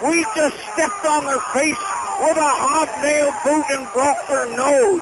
We just stepped on their face with a hobnail boot and broke their nose.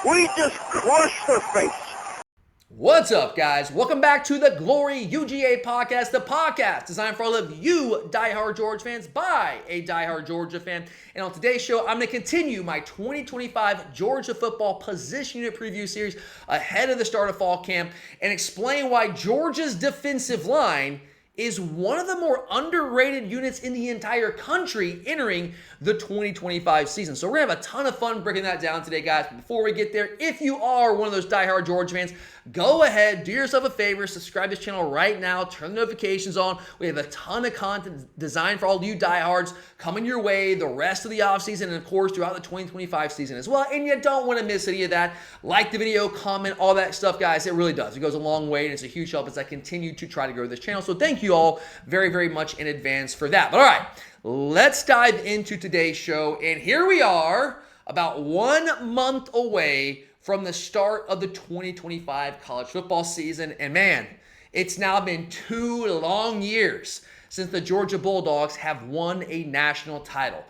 We just crushed their face. What's up, guys? Welcome back to the Glory UGA podcast, the podcast designed for all of you diehard Georgia fans by a diehard Georgia fan. And on today's show, I'm going to continue my 2025 Georgia football position unit preview series ahead of the start of fall camp and explain why Georgia's defensive line is one of the more underrated units in the entire country entering the 2025 season. So we're going to have a ton of fun breaking that down today, guys. But before we get there, if you are one of those diehard Georgia fans, go ahead, do yourself a favor, subscribe to this channel right now, turn the notifications on. We have a ton of content designed for all of you diehards coming your way the rest of the offseason and, of course, throughout the 2025 season as well. And you don't want to miss any of that. Like the video, comment, all that stuff, guys. It really does. It goes a long way, and it's a huge help as I continue to try to grow this channel. So thank you all very, very much in advance for that. But all right, let's dive into today's show. And here we are, about 1 month away from the start of the 2025 college football season. And man, it's now been 2 long years since the Georgia Bulldogs have won a national title.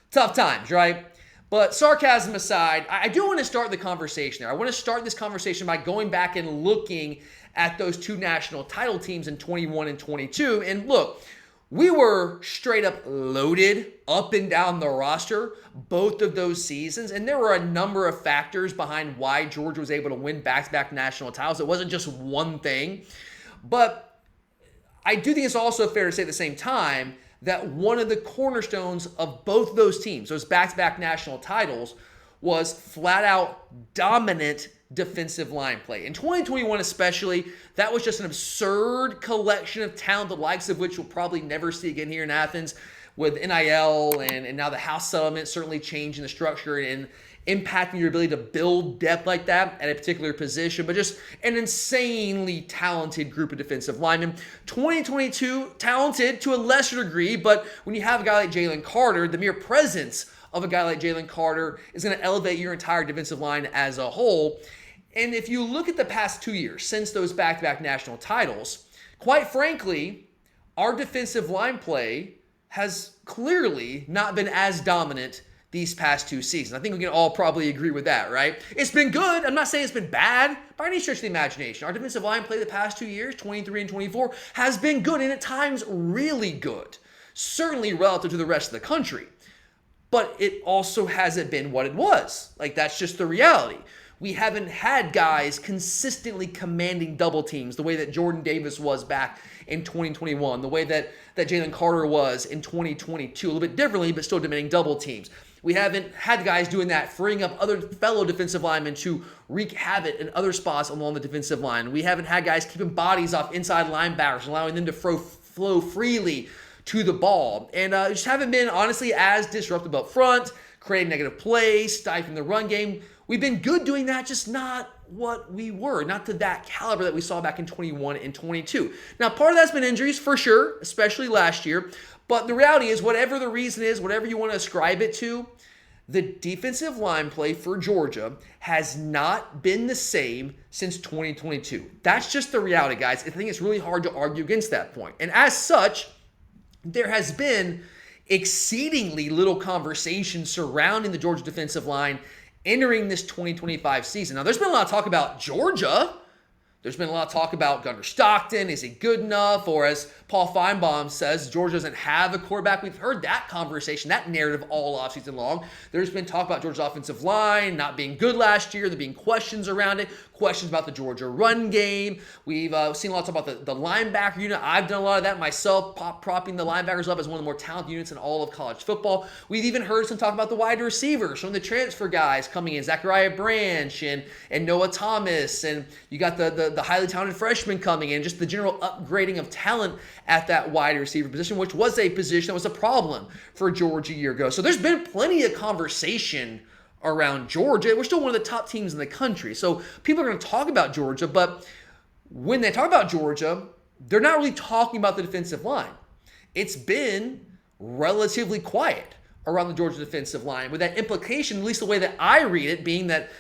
Tough times, right? But sarcasm aside, I do want to start the conversation there. I want to start this conversation by going back and looking at those 2 national title teams in 21 and 22. And look, we were straight up loaded up and down the roster both of those seasons. And there were a number of factors behind why Georgia was able to win back-to-back national titles. It wasn't just one thing. But I do think it's also fair to say at the same time that one of the cornerstones of both of those teams, those back-to-back national titles, was flat-out dominant defensive line play. In 2021 especially, that was just an absurd collection of talent, the likes of which we'll probably never see again here in Athens with NIL and now the House settlement certainly changing the structure and impacting your ability to build depth like that at a particular position, but just an insanely talented group of defensive linemen. 2022, talented to a lesser degree, but when you have a guy like Jalen Carter, the mere presence of a guy like Jalen Carter is going to elevate your entire defensive line as a whole. And if you look at the past 2 years since those back-to-back national titles, quite frankly, our defensive line play has clearly not been as dominant these past 2 seasons. I think we can all probably agree with that, right? It's been good. I'm not saying it's been bad by any stretch of the imagination. Our defensive line play the past 2 years, 23 and 24, has been good and at times really good, certainly relative to the rest of the country. But it also hasn't been what it was. Like, that's just the reality. We haven't had guys consistently commanding double teams the way that Jordan Davis was back in 2021, the way that Jalen Carter was in 2022, a little bit differently, but still demanding double teams. We haven't had guys doing that, freeing up other fellow defensive linemen to wreak havoc in other spots along the defensive line. We haven't had guys keeping bodies off inside linebackers, allowing them to flow freely to the ball. And just haven't been, honestly, as disruptive up front, creating negative plays, stifling the run game. We've been good doing that, just not what we were, not to that caliber that we saw back in 21 and 22. Now, part of that's been injuries, for sure, especially last year. But the reality is, whatever the reason is, whatever you want to ascribe it to, the defensive line play for Georgia has not been the same since 2022. That's just the reality, guys. I think it's really hard to argue against that point. And as such, there has been exceedingly little conversation surrounding the Georgia defensive line entering this 2025 season. Now, there's been a lot of talk about Georgia. There's been a lot of talk about Gunnar Stockton. Is he good enough? Or as Paul Feinbaum says, Georgia doesn't have a quarterback. We've heard that conversation, that narrative all offseason long. There's been talk about Georgia's offensive line not being good last year. There being questions around it, questions about the Georgia run game. We've seen a lot of talk about the linebacker unit. I've done a lot of that myself, propping the linebackers up as one of the more talented units in all of college football. We've even heard some talk about the wide receivers, some of the transfer guys coming in, Zachariah Branch and Noah Thomas, and you got the highly talented freshmen coming in, just the general upgrading of talent at that wide receiver position, which was a position that was a problem for Georgia a year ago. So there's been plenty of conversation around Georgia. We're still one of the top teams in the country. So people are going to talk about Georgia, but when they talk about Georgia, they're not really talking about the defensive line. It's been relatively quiet around the Georgia defensive line, with that implication, at least the way that I read it, being that,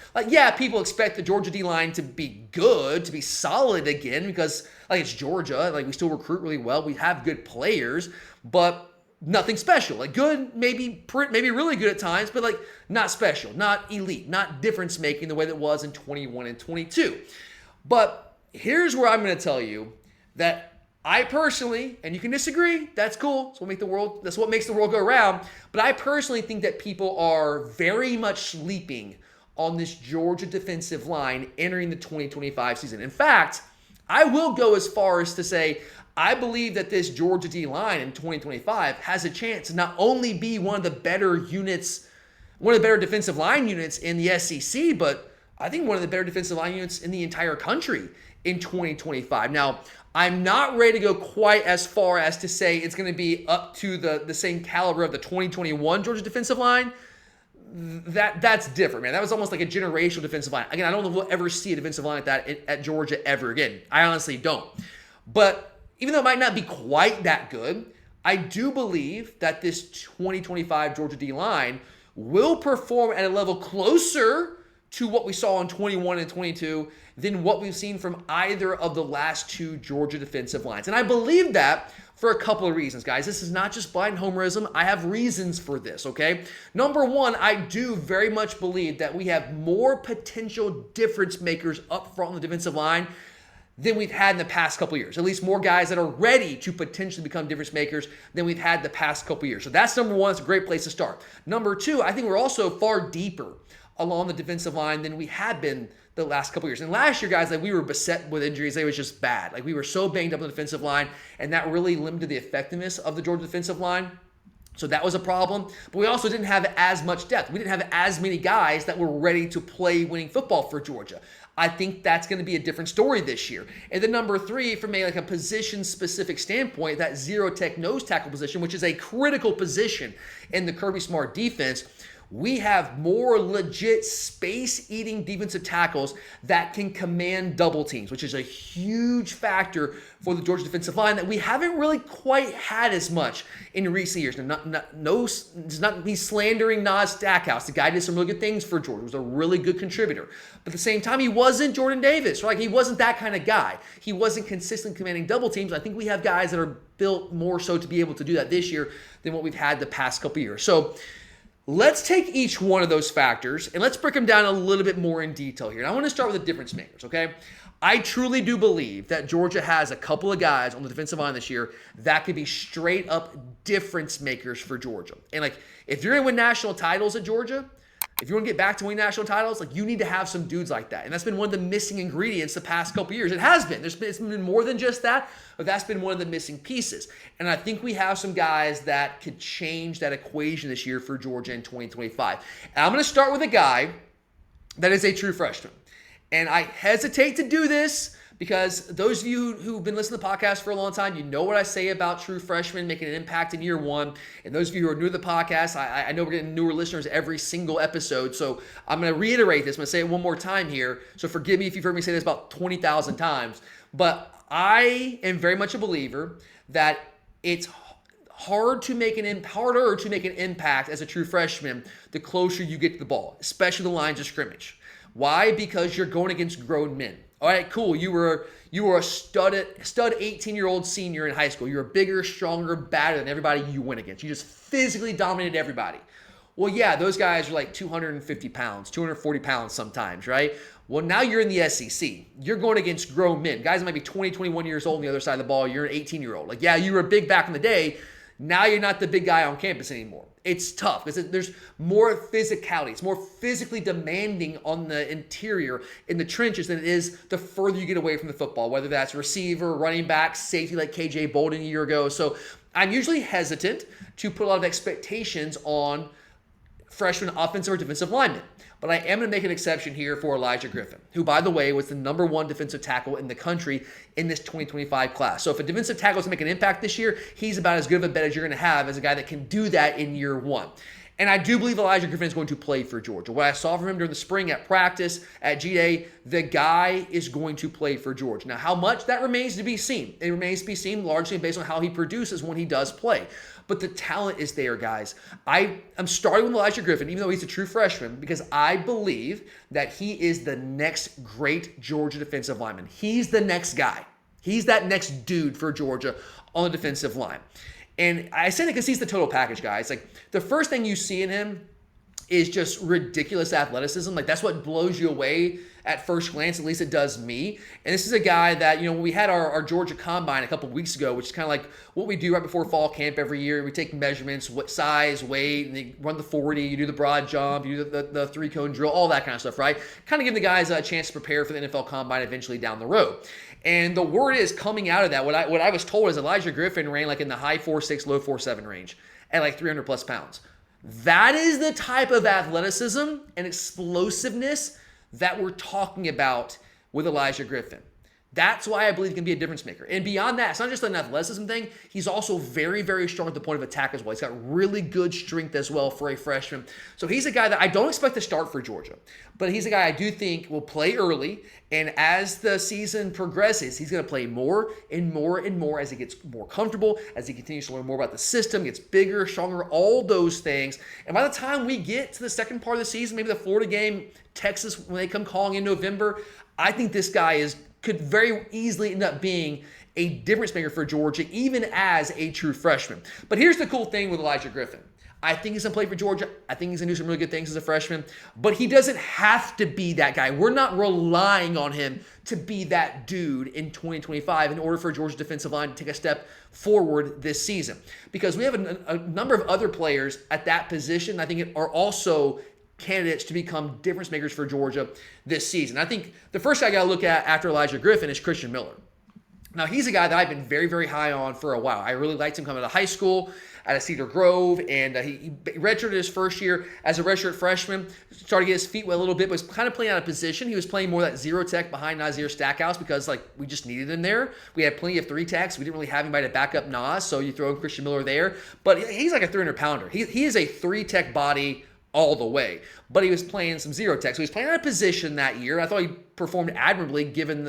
people expect the Georgia D-line to be good, to be solid again, because, it's Georgia. We still recruit really well. We have good players, but nothing special. Like good, maybe really good at times, but like not special, not elite, not difference making the way that was in 21 and 22. But here's where I'm going to tell you that I personally, and you can disagree, that's cool. That's what makes the world go round. But I personally think that people are very much sleeping on this Georgia defensive line entering the 2025 season. In fact, I will go as far as to say I believe that this Georgia D line in 2025 has a chance to not only be one of the better defensive line units in the SEC, but I think one of the better defensive line units in the entire country in 2025. Now, I'm not ready to go quite as far as to say it's going to be up to the same caliber of the 2021 Georgia defensive line. That's different, man. That was almost like a generational defensive line. Again, I don't know if we'll ever see a defensive line like that at Georgia ever again. I honestly don't. But even though it might not be quite that good, I do believe that this 2025 Georgia D-line will perform at a level closer to what we saw in 21 and 22 than what we've seen from either of the last two Georgia defensive lines. And I believe that for a couple of reasons, guys. This is not just blind homerism. I have reasons for this, okay? Number one, I do very much believe that we have more potential difference makers up front on the defensive line than we've had in the past couple of years. At least more guys that are ready to potentially become difference makers than we've had the past couple of years. So that's number one. It's a great place to start. Number two, I think we're also far deeper along the defensive line than we had been the last couple of years. And last year, guys, like we were beset with injuries. It was just bad. Like we were so banged up on the defensive line, and that really limited the effectiveness of the Georgia defensive line. So that was a problem. But we also didn't have as much depth. We didn't have as many guys that were ready to play winning football for Georgia. I think that's going to be a different story this year. And then number three, from a position-specific standpoint, that zero-tech nose tackle position, which is a critical position in the Kirby Smart defense, we have more legit space-eating defensive tackles that can command double teams, which is a huge factor for the Georgia defensive line that we haven't really quite had as much in recent years. It's not me slandering Nas Stackhouse. The guy did some really good things for Georgia. He was a really good contributor. But at the same time, he wasn't Jordan Davis. Right? He wasn't that kind of guy. He wasn't consistent commanding double teams. I think we have guys that are built more so to be able to do that this year than what we've had the past couple years. So let's take each one of those factors and let's break them down a little bit more in detail here. And I want to start with the difference makers, okay? I truly do believe that Georgia has a couple of guys on the defensive line this year that could be straight up difference makers for Georgia. And if you're going to win national titles at Georgia, if you want to get back to winning national titles, you need to have some dudes like that. And that's been one of the missing ingredients the past couple years. It has been. It's been more than just that, but that's been one of the missing pieces. And I think we have some guys that could change that equation this year for Georgia in 2025. And I'm going to start with a guy that is a true freshman. And I hesitate to do this because those of you who've been listening to the podcast for a long time, you know what I say about true freshmen making an impact in year one. And those of you who are new to the podcast, I know we're getting newer listeners every single episode. So I'm going to reiterate this. I'm going to say it one more time here. So forgive me if you've heard me say this about 20,000 times. But I am very much a believer that it's harder to make an impact as a true freshman the closer you get to the ball, especially the lines of scrimmage. Why? Because you're going against grown men. All right, cool. You were a stud 18-year-old senior in high school. You're bigger, stronger, badder than everybody you went against. You just physically dominated everybody. Well, yeah, those guys are like 250 pounds, 240 pounds sometimes, right? Well, now you're in the SEC. You're going against grown men. Guys that might be 20, 21 years old on the other side of the ball. You're an 18-year-old. Yeah, you were big back in the day. Now you're not the big guy on campus anymore. It's tough because there's more physicality. It's more physically demanding on the interior in the trenches than it is the further you get away from the football, whether that's receiver, running back, safety like KJ Bolden a year ago. So I'm usually hesitant to put a lot of expectations on freshman offensive or defensive linemen. But I am going to make an exception here for Elijah Griffin, who, by the way, was the number one defensive tackle in the country in this 2025 class. So if a defensive tackle is to make an impact this year, he's about as good of a bet as you're going to have as a guy that can do that in year one. And I do believe Elijah Griffin is going to play for Georgia. What I saw from him during the spring at practice, at G-Day, the guy is going to play for Georgia. Now, how much? That remains to be seen. It remains to be seen largely based on how he produces when he does play. But the talent is there, guys. I'm starting with Elijah Griffin, even though he's a true freshman, because I believe that he is the next great Georgia defensive lineman. He's the next guy. He's that next dude for Georgia on the defensive line. And I say that because he's the total package, guys. Like, the first thing you see in him is just ridiculous athleticism. Like, that's what blows you away at first glance. At least it does me. And this is a guy that, when we had our Georgia Combine a couple of weeks ago, which is kind of like what we do right before fall camp every year. We take measurements, what size, weight, and you run the 40, you do the broad jump, you do the three-cone drill, all that kind of stuff, right? Kind of give the guys a chance to prepare for the NFL Combine eventually down the road. And the word is coming out of that. What I was told is Elijah Griffin ran like in the high 4.6, low 4.7 range at like 300 plus pounds. That is the type of athleticism and explosiveness that we're talking about with Elijah Griffin. That's why I believe he can be a difference maker. And beyond that, it's not just an athleticism thing. He's also very, very strong at the point of attack as well. He's got really good strength as well for a freshman. So he's a guy that I don't expect to start for Georgia, but he's a guy I do think will play early. And as the season progresses, he's going to play more and more and more as he gets more comfortable, as he continues to learn more about the system, gets bigger, stronger, all those things. And by the time we get to the second part of the season, maybe the Florida game, Texas, when they come calling in November, I think this guy could very easily end up being a difference maker for Georgia, even as a true freshman. But here's the cool thing with Elijah Griffin. I think he's going to play for Georgia. I think he's going to do some really good things as a freshman. But he doesn't have to be that guy. We're not relying on him to be that dude in 2025 in order for Georgia's defensive line to take a step forward this season. Because we have a number of other players at that position I think are also candidates to become difference makers for Georgia this season. I think the first guy I got to look at after Elijah Griffin is Christian Miller. Now, he's a guy that I've been very, very high on for a while. I really liked him coming out of high school at Cedar Grove, and he redshirted his first year as a redshirt freshman, started to get his feet wet a little bit, but was kind of playing out of position. He was playing more that zero tech behind Nazir Stackhouse because, we just needed him there. We had plenty of three techs. We didn't really have anybody to back up Nas, so you throw in Christian Miller there. But he's like a 300-pounder. He is a three-tech body all the way. But he was playing some zero tech. So he was playing out of position that year. I thought he performed admirably given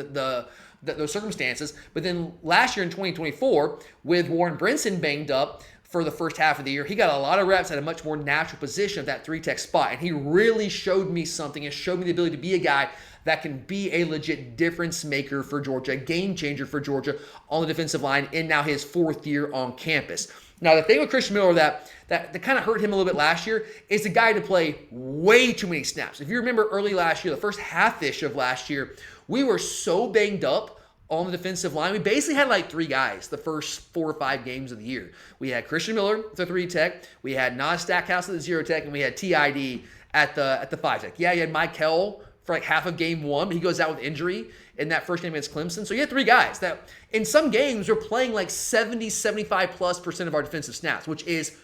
those circumstances. But then last year in 2024, with Warren Brinson banged up for the first half of the year, he got a lot of reps at a much more natural position of that three-tech spot. And he really showed me something and showed me the ability to be a guy that can be a legit difference maker for Georgia, a game changer for Georgia on the defensive line in now his fourth year on campus. Now, the thing with Christian Miller that kind of hurt him a little bit last year is the guy to play way too many snaps. If you remember early last year, the first half-ish of last year, we were so banged up on the defensive line. We basically had three guys the first 4 or 5 games of the year. We had Christian Miller, the 3-tech. We had Nas Stackhouse at the 0-tech, and we had TID at the 5-tech. Yeah, you had Mike Kell for half of game 1, but he goes out with injury in that first game against Clemson. So you had 3 guys that in some games were playing 75+% of our defensive snaps, which is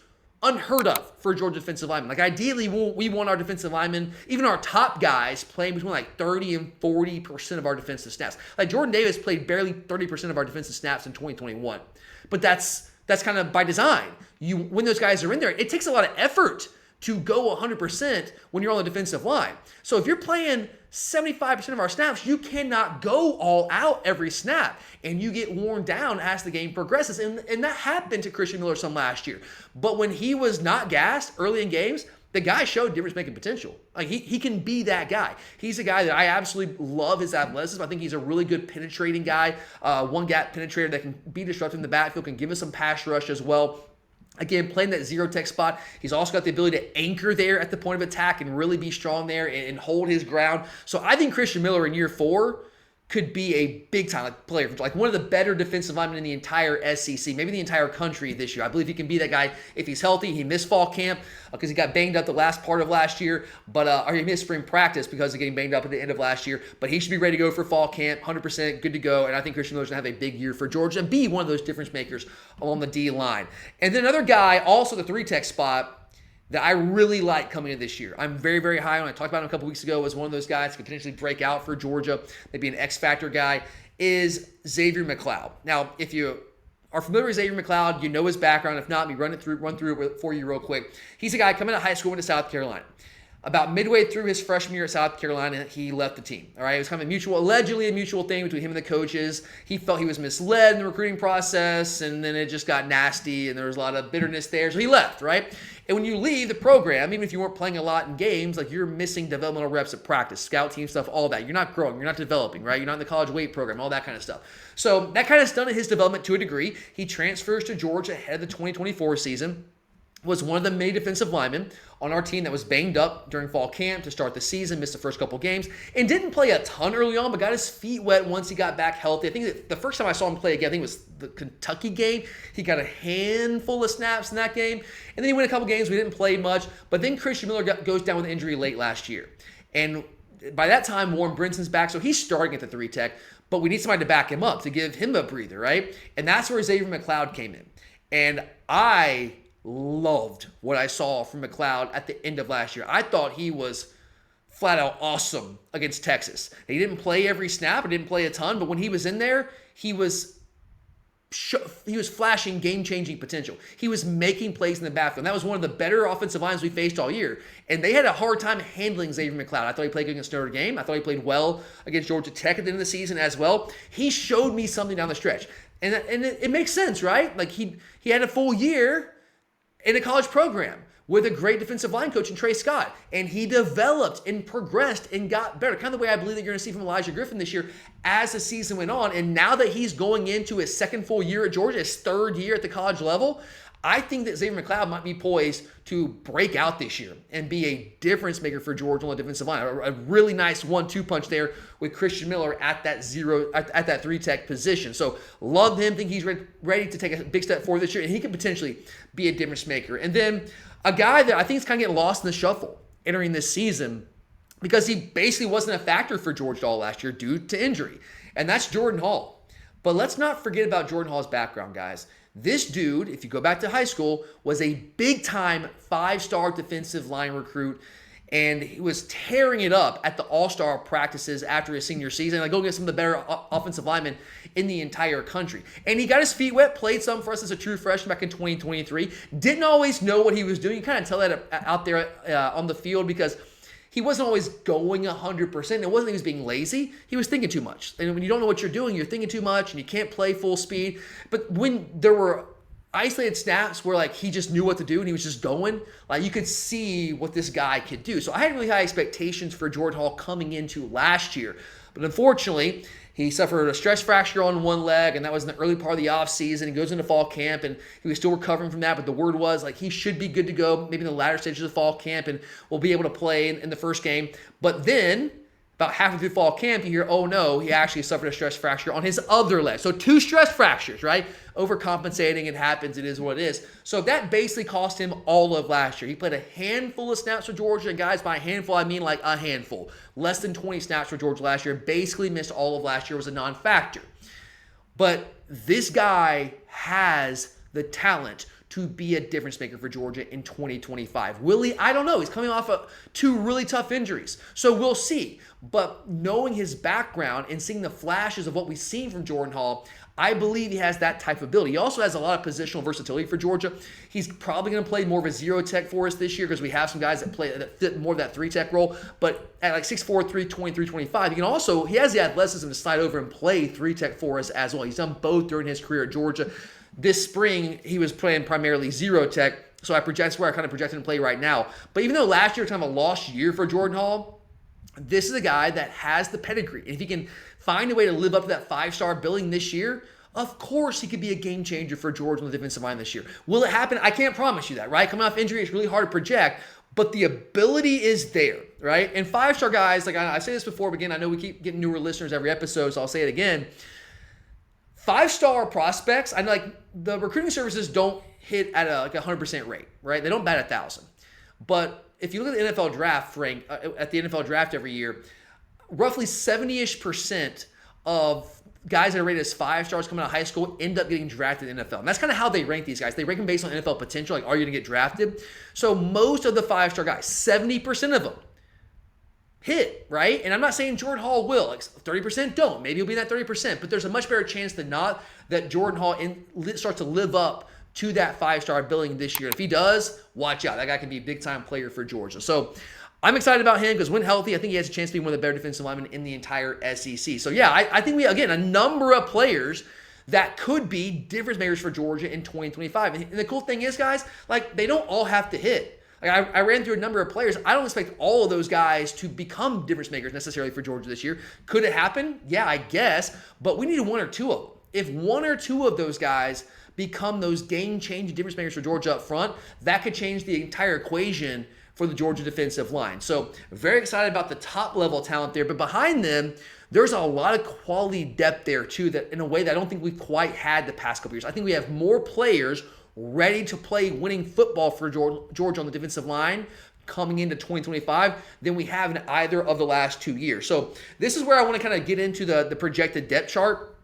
unheard of for Georgia defensive linemen. Ideally, we want our defensive linemen, even our top guys, playing between 30 and 40% of our defensive snaps. Jordan Davis played barely 30% of our defensive snaps in 2021. But that's kind of by design. When those guys are in there, it takes a lot of effort to go 100% when you're on the defensive line. So if you're playing 75% of our snaps, you cannot go all out every snap, and you get worn down as the game progresses. And that happened to Christian Miller some last year. But when he was not gassed early in games, the guy showed difference-making potential. He can be that guy. He's a guy that I absolutely love his athleticism. I think he's a really good penetrating guy, one-gap penetrator that can be disruptive in the backfield, can give us some pass rush as well. Again, playing that zero-tech spot. He's also got the ability to anchor there at the point of attack and really be strong there and hold his ground. So I think Christian Miller in year 4 could be a big-time player, one of the better defensive linemen in the entire SEC, maybe the entire country this year. I believe he can be that guy if he's healthy. He missed fall camp because he got banged up the last part of last year, or he missed spring practice because of getting banged up at the end of last year. But he should be ready to go for fall camp, 100% good to go. And I think Christian Miller's going to have a big year for Georgia and be one of those difference makers along the D line. And then another guy, also the 3-tech spot, that I really like coming in this year. I'm very, very high on. I talked about him a couple weeks ago as one of those guys who could potentially break out for Georgia, maybe an X-factor guy, is Xavier McLeod. Now, if you are familiar with Xavier McLeod, you know his background. If not, let me run through it for you real quick. He's a guy coming out of high school, went to South Carolina. About midway through his freshman year at South Carolina, he left the team. All right, it was kind of allegedly a mutual thing between him and the coaches. He felt he was misled in the recruiting process, and then it just got nasty, and there was a lot of bitterness there, so he left, right? And when you leave the program, even if you weren't playing a lot in games, like you're missing developmental reps at practice, scout team stuff, all that. You're not growing, you're not developing, right? You're not in the college weight program, all that kind of stuff. So that kind of stunted his development to a degree. He transfers to Georgia ahead of the 2024 season. Was one of the many defensive linemen on our team that was banged up during fall camp to start the season, missed the first couple games, and didn't play a ton early on, but got his feet wet once he got back healthy. I think that the first time I saw him play again, I think it was the Kentucky game. He got a handful of snaps in that game, and then he went a couple games. We didn't play much, but then Christian Miller goes down with an injury late last year. And by that time, Warren Brinson's back, so he's starting at the 3 tech, but we need somebody to back him up, to give him a breather, right? And that's where Xavier McLeod came in. And I loved what I saw from McLeod at the end of last year. I thought he was flat out awesome against Texas. He didn't play every snap, or didn't play a ton, but when he was in there, he was flashing game-changing potential. He was making plays in the backfield. And that was one of the better offensive lines we faced all year. And they had a hard time handling Xavier McLeod. I thought he played good against Notre Dame. I thought he played well against Georgia Tech at the end of the season as well. He showed me something down the stretch. And it makes sense, right? Like he had a full year in a college program with a great defensive line coach in Trey Scott. And he developed and progressed and got better. Kind of the way I believe that you're going to see from Elijah Griffin this year as the season went on. And now that he's going into his second full year at Georgia, his third year at the college level, I think that Xavier McLeod might be poised to break out this year and be a difference maker for Georgia on the defensive line. A really nice 1-2 punch there with Christian Miller at that 3 tech position. So love him. Think he's ready to take a big step forward this year, and he could potentially be a difference maker. And then a guy that I think is kind of getting lost in the shuffle entering this season because he basically wasn't a factor for Georgia all last year due to injury, and that's Jordan Hall. But let's not forget about Jordan Hall's background, guys. This dude, if you go back to high school, was a big-time 5-star defensive line recruit, and he was tearing it up at the all-star practices after his senior season, like going against some of the better offensive linemen in the entire country. And he got his feet wet, played some for us as a true freshman back in 2023. Didn't always know what he was doing. You kind of tell that out there on the field because he wasn't always going 100%. It wasn't that he was being lazy. He was thinking too much. And when you don't know what you're doing, you're thinking too much and you can't play full speed. But when there were isolated snaps where like he just knew what to do and he was just going, like you could see what this guy could do. So I had really high expectations for Jordan Hall coming into last year. But unfortunately, he suffered a stress fracture on one leg, and that was in the early part of the offseason. He goes into fall camp, and he was still recovering from that, but the word was like he should be good to go maybe in the latter stages of fall camp, and will be able to play in the first game. But then, about halfway through fall camp, you hear, oh no, he actually suffered a stress fracture on his other leg. So 2 stress fractures, right? Overcompensating, it happens, it is what it is. So that basically cost him all of last year. He played a handful of snaps for Georgia, and guys, by a handful, I mean like a handful. Less than 20 snaps for Georgia last year. Basically missed all of last year, was a non-factor. But this guy has the talent to be a difference maker for Georgia in 2025. Will he? I don't know. He's coming off of 2 really tough injuries. So we'll see. But knowing his background and seeing the flashes of what we've seen from Jordan Hall, I believe he has that type of ability. He also has a lot of positional versatility for Georgia. He's probably going to play more of a 0 tech for us this year because we have some guys that fit more of that 3 tech role. But at like 6'4", 320, 325, he has the athleticism to slide over and play 3 tech for us as well. He's done both during his career at Georgia. This spring, he was playing primarily 0 tech, so that's where I kind of projected him to play right now. But even though last year was kind of a lost year for Jordan Hall, this is a guy that has the pedigree. And if he can find a way to live up to that 5-star billing this year, of course he could be a game changer for Georgia on the defensive line this year. Will it happen? I can't promise you that, right? Coming off injury, it's really hard to project, but the ability is there, right? And 5-star guys, like I say this before, but again, I know we keep getting newer listeners every episode, so I'll say it again. 5-star prospects, I know like the recruiting services don't hit at like 100% rate, right? They don't bat 1,000. But if you look at the NFL draft rank, at the NFL draft every year, roughly 70-ish% of guys that are rated as 5 stars coming out of high school end up getting drafted in the NFL. And that's kind of how they rank these guys. They rank them based on NFL potential, like are you going to get drafted? So most of the 5-star guys, 70% of them, hit, right? And I'm not saying Jordan Hall will. Like 30% don't. Maybe he'll be in that 30%. But there's a much better chance than not that Jordan Hall starts to live up to that 5-star billing this year. If he does, watch out. That guy can be a big-time player for Georgia. So I'm excited about him because when healthy, I think he has a chance to be one of the better defensive linemen in the entire SEC. So yeah, I think we, again, a number of players that could be difference makers for Georgia in 2025. And the cool thing is, guys, like, they don't all have to hit. Like, I ran through a number of players. I don't expect all of those guys to become difference makers necessarily for Georgia this year. Could it happen? Yeah, I guess. But we need one or two of them. If one or two of those guys become those game-changing difference makers for Georgia up front, that could change the entire equation for the Georgia defensive line. So very excited about the top level talent there. But behind them, there's a lot of quality depth there too, that in a way that I don't think we've quite had the past couple years. I think we have more players ready to play winning football for Georgia on the defensive line coming into 2025 than we have in either of the last 2 years. So this is where I want to kind of get into the projected depth chart.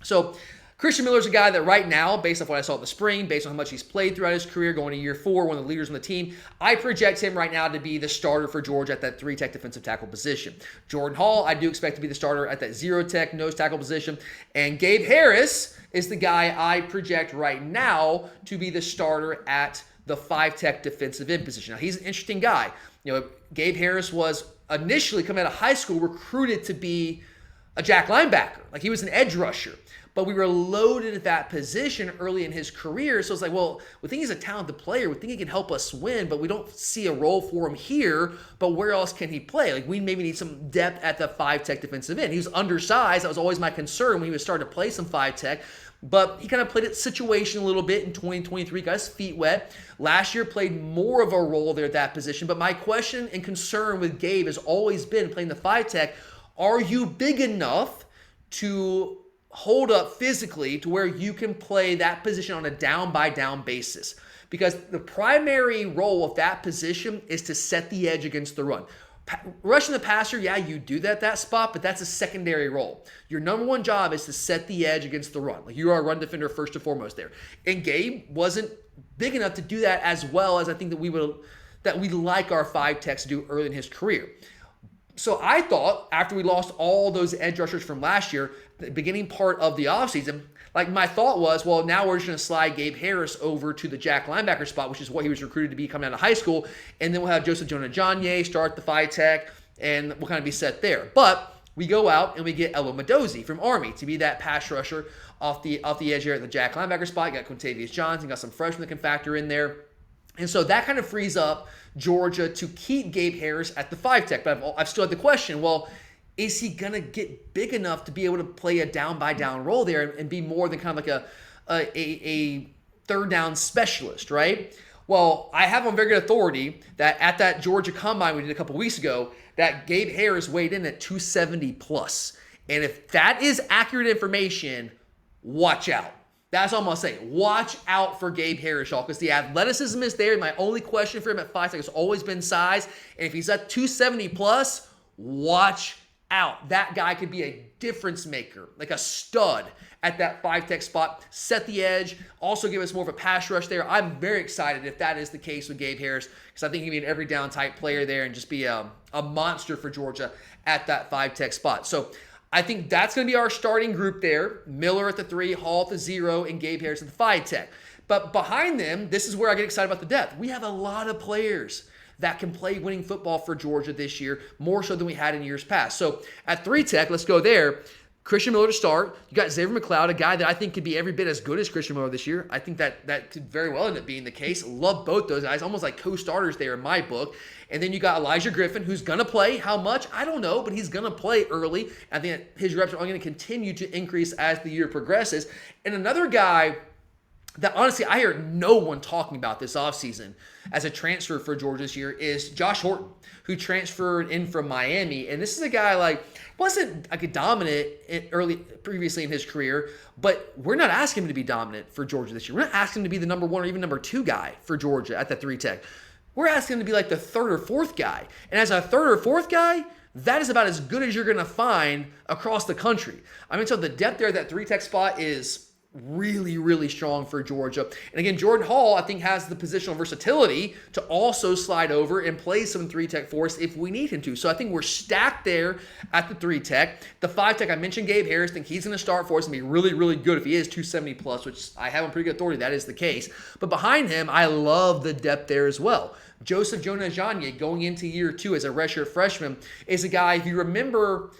So Christian Miller's a guy that right now, based off what I saw in the spring, based on how much he's played throughout his career, going to year 4, one of the leaders on the team, I project him right now to be the starter for Georgia at that 3-tech defensive tackle position. Jordan Hall, I do expect to be the starter at that 0-tech nose tackle position. And Gabe Harris is the guy I project right now to be the starter at the 5-tech defensive end position. Now, he's an interesting guy. You know, Gabe Harris was initially, coming out of high school, recruited to be a jack linebacker. Like, he was an edge rusher. But we were loaded at that position early in his career. So it's like, well, we think he's a talented player. We think he can help us win, but we don't see a role for him here. But where else can he play? Like, we maybe need some depth at the 5-tech defensive end. He was undersized. That was always my concern when he was starting to play some 5-tech. But he kind of played it situation a little bit in 2023, got his feet wet. Last year played more of a role there at that position. But my question and concern with Gabe has always been, playing the 5-tech, are you big enough to hold up physically to where you can play that position on a down-by-down basis? Because the primary role of that position is to set the edge against the run. Rushing the passer, yeah, you do that spot, but that's a secondary role. Your number one job is to set the edge against the run. Like, you are a run defender first and foremost there. And Gabe wasn't big enough to do that as well as I think that we like our 5-techs to do early in his career. So I thought, after we lost all those edge rushers from last year, the beginning part of the offseason, like, my thought was, well, now we're just going to slide Gabe Harris over to the jack linebacker spot, which is what he was recruited to be coming out of high school, and then we'll have Joseph Jonah-Janye start the 5-tech, and we'll kind of be set there. But we go out and we get Elo Mendoza from Army to be that pass rusher off the edge here at the jack linebacker spot. You got Quintavious Johnson, got some freshmen that can factor in there. And so that kind of frees up Georgia to keep Gabe Harris at the 5-tech. But I've still had the question, well, is he going to get big enough to be able to play a down-by-down role there and be more than kind of like a third-down specialist, right? Well, I have on very good authority that at that Georgia Combine we did a couple weeks ago, that Gabe Harris weighed in at 270 plus. And if that is accurate information, watch out. That's all I'm going to say. Watch out for Gabe Harris, y'all, because the athleticism is there. My only question for him at 5-tech has always been size. And if he's at 270 plus, watch out. That guy could be a difference maker, like a stud at that 5-tech spot. Set the edge, also give us more of a pass rush there. I'm very excited if that is the case with Gabe Harris, because I think he'd be an every down type player there and just be a monster for Georgia at that 5-tech spot. So I think that's going to be our starting group there. Miller at the 3, Hall at the 0, and Gabe Harris at the 5-tech. But behind them, this is where I get excited about the depth. We have a lot of players that can play winning football for Georgia this year, more so than we had in years past. So at 3-tech, let's go there. Christian Miller to start. You got Xavier McLeod, a guy that I think could be every bit as good as Christian Miller this year. I think that could very well end up being the case. Love both those guys, almost like co-starters there in my book. And then you got Elijah Griffin, who's going to play. How much? I don't know, but he's going to play early. I think his reps are only going to continue to increase as the year progresses. And another guy that honestly I heard no one talking about this offseason as a transfer for Georgia this year is Josh Horton, who transferred in from Miami. And this is a guy like wasn't like a dominant previously in his career, but we're not asking him to be dominant for Georgia this year. We're not asking him to be the number 1 or even number 2 guy for Georgia at that 3-tech. We're asking him to be like the 3rd or 4th guy. And as a 3rd or 4th guy, that is about as good as you're going to find across the country. I mean, so the depth there at that 3-tech spot is really, really strong for Georgia. And again, Jordan Hall, I think, has the positional versatility to also slide over and play some 3-tech for us if we need him to. So I think we're stacked there at the 3-tech. The 5-tech, I mentioned Gabe Harris. I think he's going to start for us and be really, really good if he is 270 plus, which I have on pretty good authority. That is the case. But behind him, I love the depth there as well. Joseph Jonah-Ajanye, going into year 2 as a redshirt freshman, is a guy, if you remember,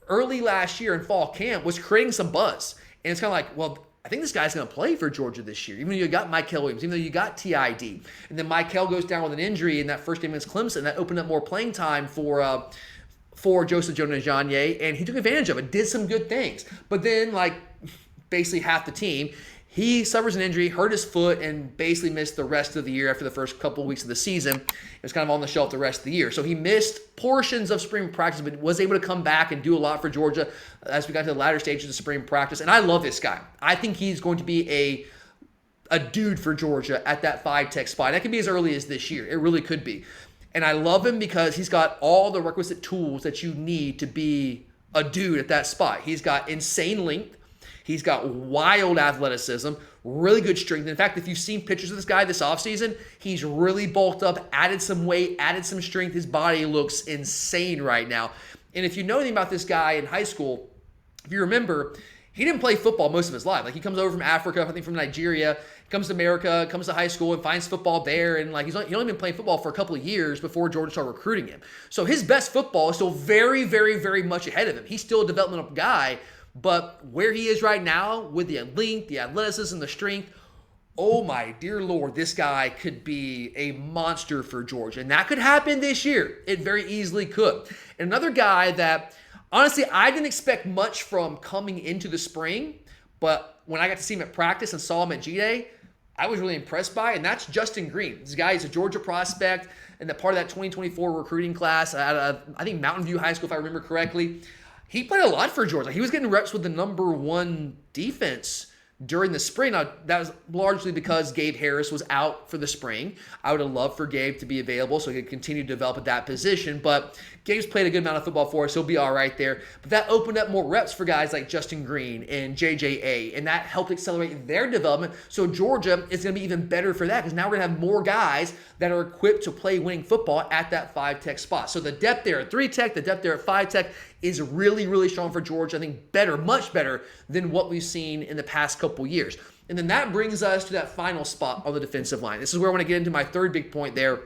early last year in fall camp, was creating some buzz. And it's kind of like, well, I think this guy's going to play for Georgia this year, even though you got Michael Williams, even though you got TID. And then Michael goes down with an injury in that first game against Clemson. That opened up more playing time for Joseph Jonah-Ajanye, and he took advantage of it, did some good things. But then, like, basically half the team, he suffers an injury, hurt his foot, and basically missed the rest of the year after the first couple of weeks of the season. It was kind of on the shelf the rest of the year. So he missed portions of spring practice, but was able to come back and do a lot for Georgia as we got to the latter stages of spring practice. And I love this guy. I think he's going to be a dude for Georgia at that 5-tech spot. That could be as early as this year. It really could be. And I love him because he's got all the requisite tools that you need to be a dude at that spot. He's got insane length. He's got wild athleticism, really good strength. In fact, if you've seen pictures of this guy this offseason, he's really bulked up, added some weight, added some strength. His body looks insane right now. And if you know anything about this guy in high school, if you remember, he didn't play football most of his life. Like, he comes over from Africa, I think from Nigeria, comes to America, comes to high school and finds football there. And like, he only been playing football for a couple of years before Georgia started recruiting him. So his best football is still very, very, very much ahead of him. He's still a developmental guy. But where he is right now with the length, the athleticism, the strength, oh my dear Lord, this guy could be a monster for Georgia. And that could happen this year. It very easily could. And another guy that, honestly, I didn't expect much from coming into the spring, but when I got to see him at practice and saw him at G-Day, I was really impressed by, and that's Justin Green. This guy is a Georgia prospect and the part of that 2024 recruiting class at, I think, Mountain View High School, if I remember correctly. He played a lot for Georgia. He was getting reps with the number 1 defense during the spring. Now, that was largely because Gabe Harris was out for the spring. I would have loved for Gabe to be available so he could continue to develop at that position. But Gabe's played a good amount of football for us. He'll be all right there. But that opened up more reps for guys like Justin Green and JJA, and that helped accelerate their development. So Georgia is going to be even better for that because now we're going to have more guys that are equipped to play winning football at that 5-tech spot. So the depth there at 3-tech, the depth there at 5-tech is really, really strong for Georgia. I think better, much better than what we've seen in the past couple years. And then that brings us to that final spot on the defensive line. This is where I want to get into my third big point there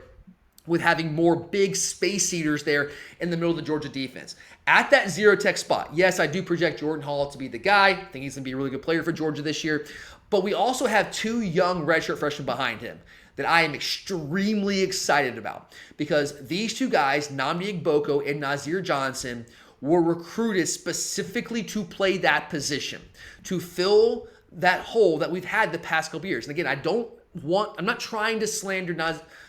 with having more big space eaters there in the middle of the Georgia defense. At that 0-tech spot, yes, I do project Jordan Hall to be the guy. I think he's going to be a really good player for Georgia this year. But we also have 2 young redshirt freshmen behind him that I am extremely excited about because these 2 guys, Nnamdi Ogboko and Nazir Johnson, were recruited specifically to play that position, to fill that hole that we've had the past couple years. And again, I'm not trying to slander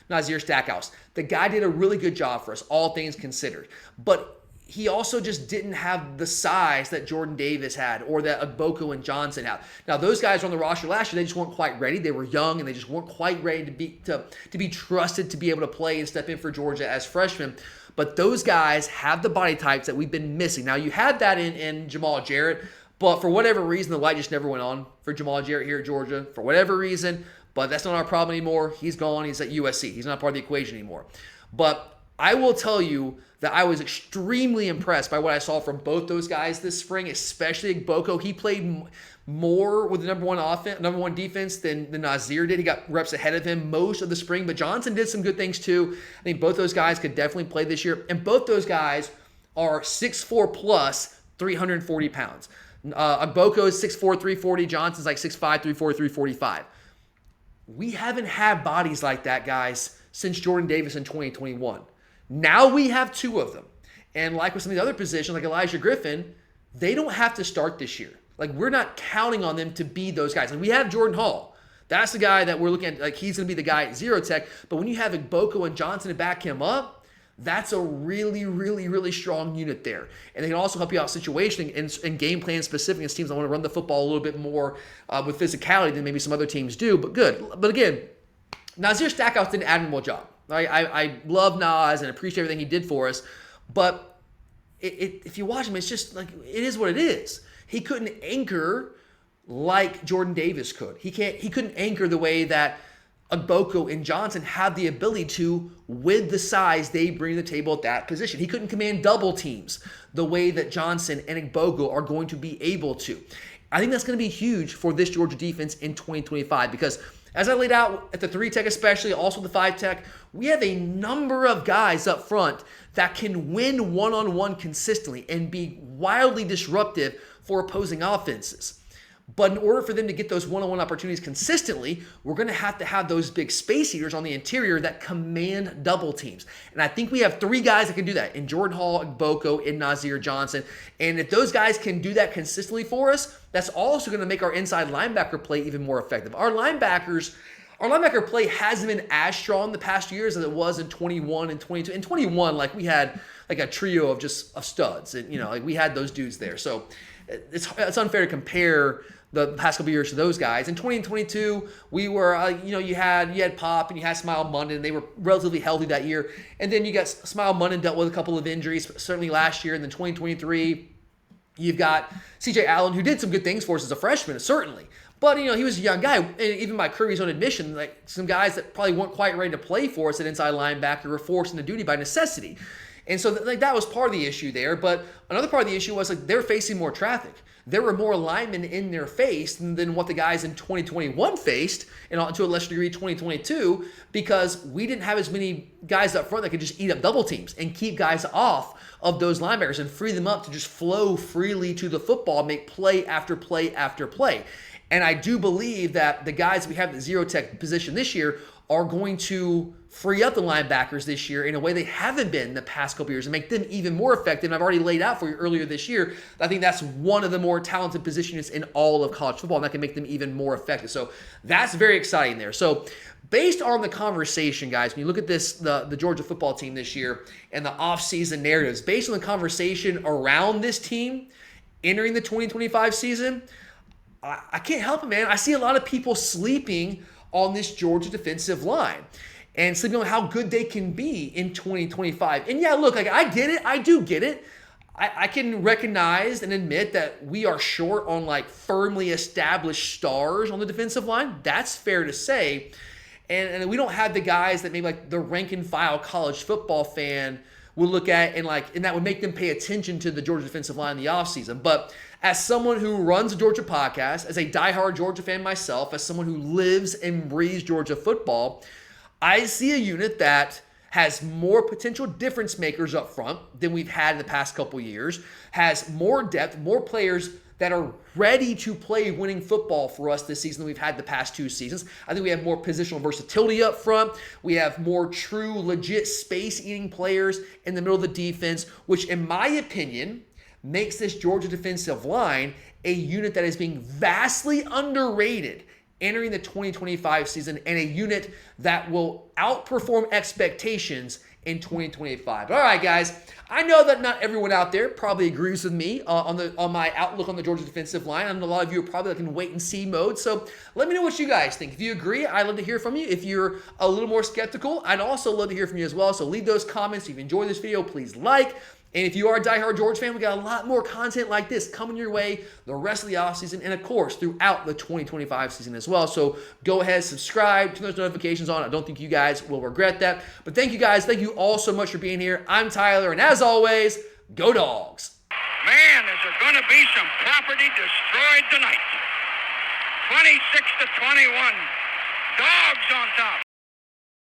Nazir Stackhouse. The guy did a really good job for us, all things considered. But he also just didn't have the size that Jordan Davis had or that Ogboko and Johnson had. Now, those guys were on the roster last year. They just weren't quite ready. They were young, and they just weren't quite ready to be trusted to be able to play and step in for Georgia as freshmen. But those guys have the body types that we've been missing. Now, you had that in Jamal Jarrett, but for whatever reason, the light just never went on for Jamal Jarrett here at Georgia. For whatever reason, but that's not our problem anymore. He's gone. He's at USC. He's not part of the equation anymore. But I will tell you that I was extremely impressed by what I saw from both those guys this spring, especially Ogboko. He played more with the number one defense than Nazir did. He got reps ahead of him most of the spring, but Johnson did some good things too. I think both those guys could definitely play this year, and both those guys are 6'4 plus, 340 pounds. Ogboko is 6'4", 340. Johnson's like 6'5", 340, 345. We haven't had bodies like that, guys, since Jordan Davis in 2021. Now we have 2 of them. And like with some of the other positions, like Elijah Griffin, they don't have to start this year. Like, we're not counting on them to be those guys. Like, we have Jordan Hall. That's the guy that we're looking at. Like, he's going to be the guy at 0-tech. But when you have Ogboko and Johnson to back him up, that's a really, really, really strong unit there. And they can also help you out situationally and game plan specific as teams that want to run the football a little bit more with physicality than maybe some other teams do. But good. But again, Nazir Stackhouse did an admirable job. I love Nas and appreciate everything he did for us. But if you watch him, it's just like, it is what it is. He couldn't anchor like Jordan Davis could. He couldn't anchor the way that Agboko and Johnson have the ability to with the size they bring to the table at that position. He couldn't command double teams the way that Johnson and Agboko are going to be able to. I think that's going to be huge for this Georgia defense in 2025 because as I laid out at the 3-tech especially, also the 5-tech, we have a number of guys up front that can win one-on-one consistently and be wildly disruptive for opposing offenses. But in order for them to get those one-on-one opportunities consistently, we're going to have those big space eaters on the interior that command double teams. And I think we have 3 guys that can do that in Jordan Hall, Agboko, and Nazir Johnson. And if those guys can do that consistently for us, that's also going to make our inside linebacker play even more effective. Our linebacker play hasn't been as strong the past years as it was in 21 and 22. In 21, like we had like a trio of studs, and like we had those dudes there. So it's unfair to compare the past couple of years to those guys. In 20 and 22, we were, you had Pop and you had Smile Munden. They were relatively healthy that year. And then you got Smile Munden dealt with a couple of injuries, certainly last year. And then 2023, you've got CJ Allen, who did some good things for us as a freshman, certainly. But, he was a young guy. And even by Kirby's own admission, like some guys that probably weren't quite ready to play for us at inside linebacker were forced into duty by necessity. And so that was part of the issue there. But another part of the issue was they're facing more traffic. There were more linemen in their face than what the guys in 2021 faced, and to a lesser degree 2022, because we didn't have as many guys up front that could just eat up double teams and keep guys off of those linebackers and free them up to just flow freely to the football, make play after play after play. And I do believe that the guys we have at the 0-tech position this year are going to free up the linebackers this year in a way they haven't been the past couple years and make them even more effective. And I've already laid out for you earlier this year, I think that's one of the more talented positions in all of college football, and that can make them even more effective. So that's very exciting there. So based on the conversation, guys, when you look at this, the Georgia football team this year and the offseason narratives, based on the conversation around this team entering the 2025 season, I can't help it, man. I see a lot of people sleeping on this Georgia defensive line and sleeping on how good they can be in 2025. And yeah, look, I get it. I do get it. I can recognize and admit that we are short on firmly established stars on the defensive line. That's fair to say. And we don't have the guys that maybe the rank and file college football fan would look at and that would make them pay attention to the Georgia defensive line in the offseason. But as someone who runs a Georgia podcast, as a diehard Georgia fan myself, as someone who lives and breathes Georgia football, I see a unit that has more potential difference makers up front than we've had in the past couple years, has more depth, more players that are ready to play winning football for us this season than we've had the past 2 seasons. I think we have more positional versatility up front. We have more true, legit space-eating players in the middle of the defense, which in my opinion makes this Georgia defensive line a unit that is being vastly underrated entering the 2025 season and a unit that will outperform expectations in 2025. All right, guys. I know that not everyone out there probably agrees with me on my outlook on the Georgia defensive line. I know a lot of you are probably in wait and see mode. So let me know what you guys think. If you agree, I'd love to hear from you. If you're a little more skeptical, I'd also love to hear from you as well. So leave those comments. If you enjoyed this video, please like. And if you are a diehard Georgia fan, we got a lot more content like this coming your way the rest of the offseason and, of course, throughout the 2025 season as well. So go ahead, subscribe, turn those notifications on. I don't think you guys will regret that. But thank you, guys. Thank you all so much for being here. I'm Tyler, and as always, go Dogs. Man, is there going to be some property destroyed tonight. 26-21. Dogs on top.